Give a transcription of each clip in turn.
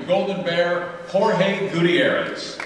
The Golden Bear, Jorge Gutierrez.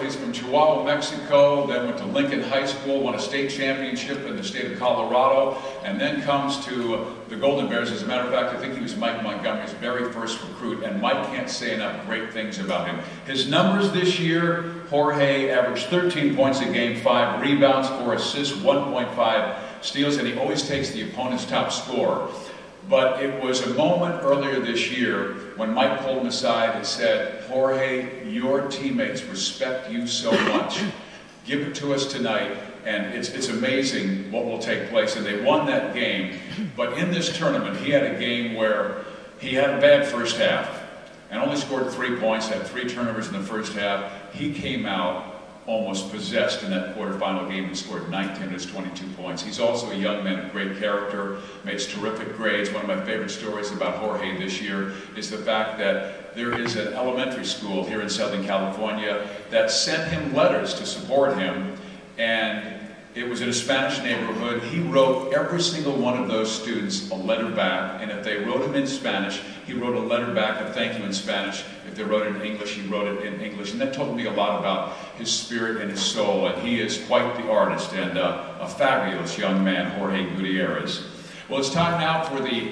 He's from Chihuahua, Mexico, then went to Lincoln High School, won a state championship in the state of Colorado, and then comes to the Golden Bears. As a matter of fact, I think he was Mike Montgomery's very first recruit, and Mike can't say enough great things about him. His numbers this year, Jorge averaged 13 points a game, 5 rebounds, 4 assists, 1.5 steals, and he always takes the opponent's top scorer. But it was a moment earlier this year when Mike pulled him aside and said, Jorge, your teammates respect you so much. Give it to us tonight, and it's amazing what will take place. And they won that game. But in this tournament, he had a game where he had a bad first half and only scored 3 points, had 3 turnovers in the first half. He came out almost possessed in that quarterfinal game and scored 19 of his 22 points. He's also a young man of great character, makes terrific grades. One of my favorite stories about Jorge this year is the fact that there is an elementary school here in Southern California that sent him letters to support him, and it was in a Spanish neighborhood. He wrote every single one of those students a letter back, and if they wrote him in Spanish, he wrote a letter back of thank you in Spanish. If they wrote it in English, he wrote it in English. And that told me a lot about his spirit and his soul, and he is quite the artist and a fabulous young man, Jorge Gutierrez. Well, it's time now for the